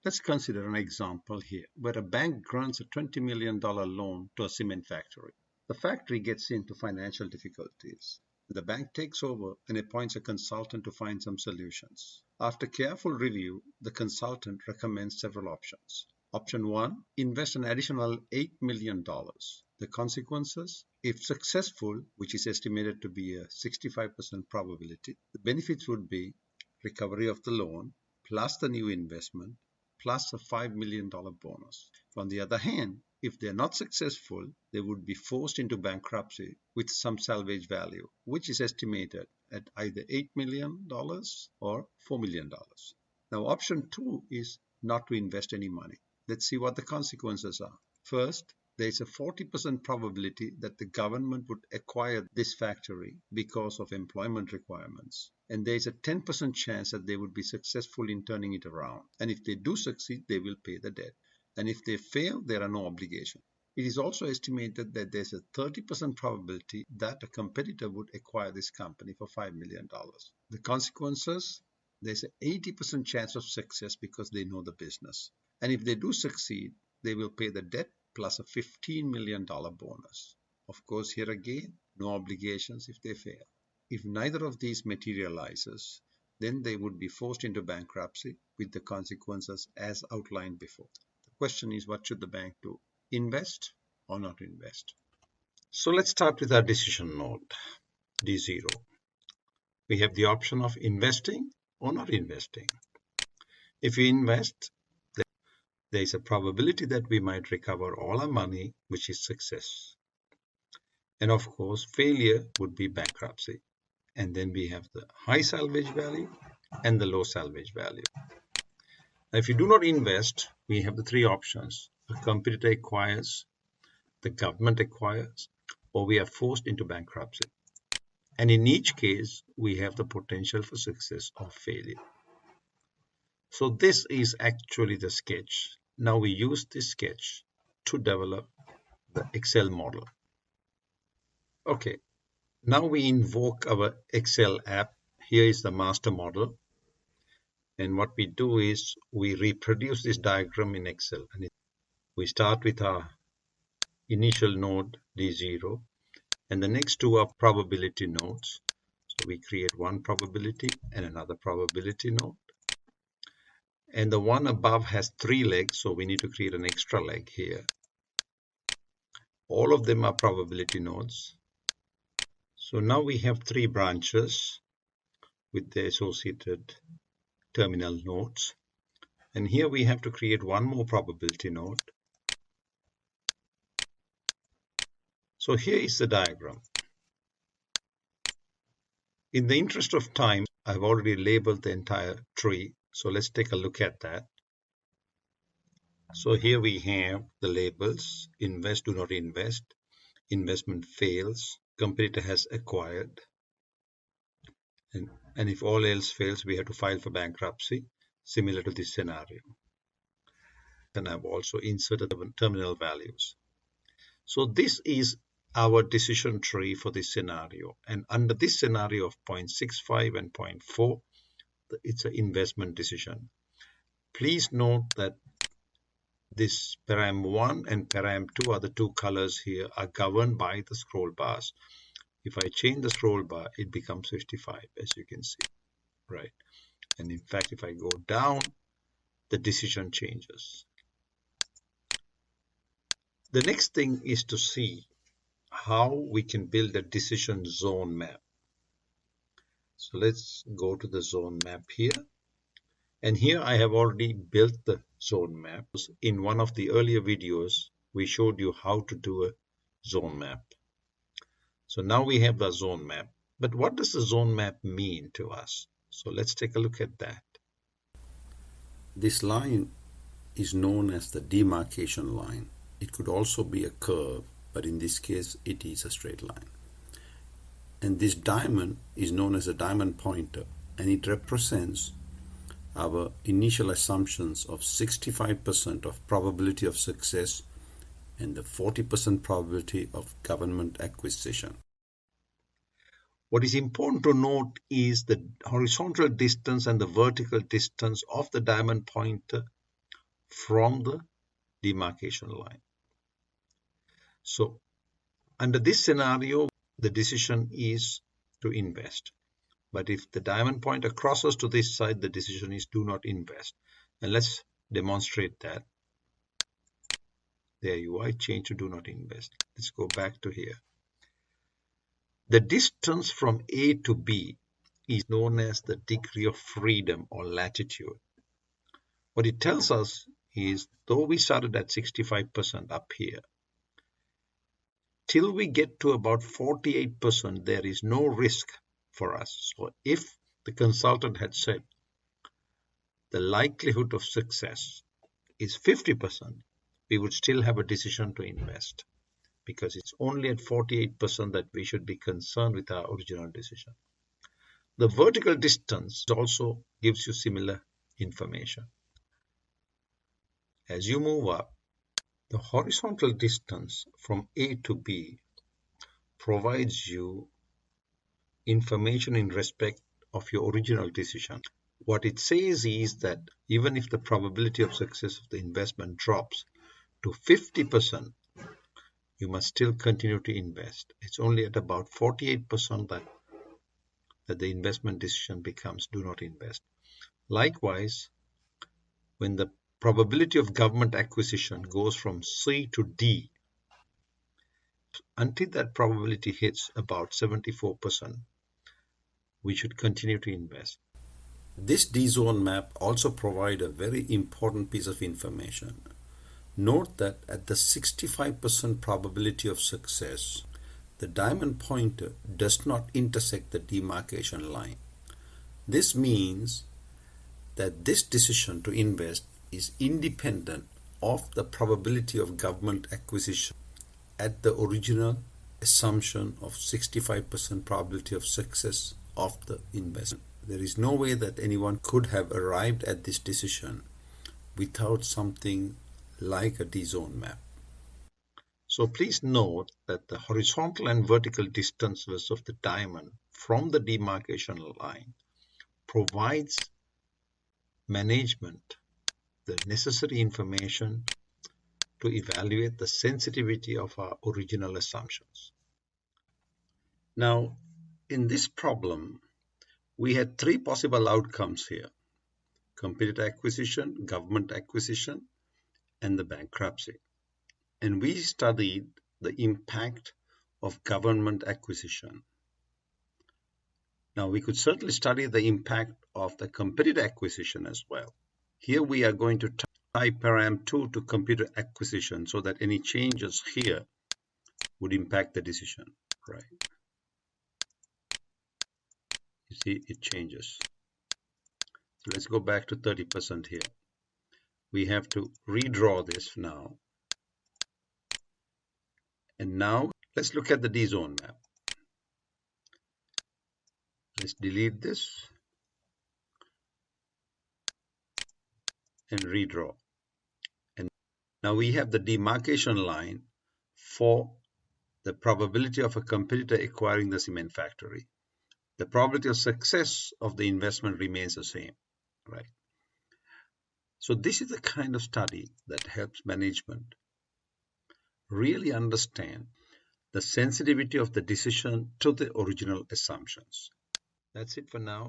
Let's consider an example here where a bank grants a $20 million loan to a cement factory. The factory gets into financial difficulties. The bank takes over and appoints a consultant to find some solutions. After careful review, the consultant recommends several options. Option 1, invest an additional $8 million. The consequences, if successful, which is estimated to be a 65% probability, the benefits would be recovery of the loan, plus the new investment, plus a $5 million bonus. On the other hand, if they're not successful, they would be forced into bankruptcy with some salvage value, which is estimated at either $8 million or $4 million. Now, option 2 is not to invest any money. Let's see what the consequences are. First, there is a 40% probability that the government would acquire this factory because of employment requirements. And there is a 10% chance that they would be successful in turning it around. And if they do succeed, they will pay the debt. And if they fail, there are no obligations. It is also estimated that there's a 30% probability that a competitor would acquire this company for $5 million. The consequences, there's an 80% chance of success because they know the business. And if they do succeed, they will pay the debt plus a $15 million bonus. Of course, here again, no obligations if they fail. If neither of these materializes, then they would be forced into bankruptcy with the consequences as outlined before. The question is, what should the bank do? Invest or not invest? So let's start with our decision node, D0. We have the option of investing or not investing. If we invest, there is a probability that we might recover all our money, which is success. And of course, failure would be bankruptcy. And then we have the high salvage value and the low salvage value. Now, if you do not invest, we have the three options. A competitor acquires, the government acquires, or we are forced into bankruptcy. And in each case, we have the potential for success or failure. So this is actually the sketch. Now we use this sketch to develop the Excel model. Okay, now we invoke our Excel app. Here is the master model. And what we do is we reproduce this diagram in Excel. And we start with our initial node D0. And the next two are probability nodes. So we create one probability and another probability node. And the one above has 3 legs, so we need to create an extra leg here. All of them are probability nodes. So now we have 3 branches with the associated terminal nodes. And here we have to create one more probability node. So here is the diagram. In the interest of time, I've already labeled the entire tree. So let's take a look at that. So here we have the labels: invest, do not invest, investment fails, competitor has acquired, and if all else fails, we have to file for bankruptcy, similar to this scenario. And I've also inserted the terminal values. So this is our decision tree for this scenario. And under this scenario of 0.65 and 0.4, it's an investment decision. Please note that this param 1 and param 2 are the two colors here, are governed by the scroll bars. If I change the scroll bar, it becomes 55, as you can see, right? And in fact, if I go down, the decision changes. The next thing is to see how we can build a decision zone map. So let's go to the zone map here. And here I have already built the zone map. In one of the earlier videos, we showed you how to do a zone map. So now we have the zone map. But what does the zone map mean to us? So let's take a look at that. This line is known as the demarcation line. It could also be a curve, but in this case, it is a straight line. And this diamond is known as a diamond pointer, and it represents our initial assumptions of 65% of probability of success and the 40% probability of government acquisition. What is important to note is the horizontal distance and the vertical distance of the diamond pointer from the demarcation line. So under this scenario, the decision is to invest. But if the diamond pointer crosses to this side, the decision is do not invest. And let's demonstrate that. There you are, change to do not invest. Let's go back to here. The distance from A to B is known as the degree of freedom or latitude. What it tells us is, though we started at 65% up here, till we get to about 48%, there is no risk for us. So if the consultant had said the likelihood of success is 50%, we would still have a decision to invest, because it's only at 48% that we should be concerned with our original decision. The vertical distance also gives you similar information. As you move up, the horizontal distance from A to B provides you information in respect of your original decision. What it says is that even if the probability of success of the investment drops to 50%, you must still continue to invest. It's only at about 48% that the investment decision becomes do not invest. Likewise, when the probability of government acquisition goes from C to D, until that probability hits about 74%, we should continue to invest. This D-zone map also provides a very important piece of information. Note that at the 65% probability of success, the diamond pointer does not intersect the demarcation line. This means that this decision to invest is independent of the probability of government acquisition at the original assumption of 65% probability of success of the investment. There is no way that anyone could have arrived at this decision without something like a D-zone map. So please note that the horizontal and vertical distances of the diamond from the demarcation line provides management the necessary information to evaluate the sensitivity of our original assumptions. Now, in this problem, we had three possible outcomes here: competitor acquisition, government acquisition, and the bankruptcy. And we studied the impact of government acquisition. Now, we could certainly study the impact of the competitor acquisition as well. Here we are going to tie param2 to computer acquisition so that any changes here would impact the decision, right? You see, it changes. So let's go back to 30% here. We have to redraw this now. And now let's look at the D-zone map. Let's delete this and redraw. And now we have the demarcation line for the probability of a competitor acquiring the cement factory. The probability of success of the investment remains the same, right? So this is the kind of study that helps management really understand the sensitivity of the decision to the original assumptions. That's it for now.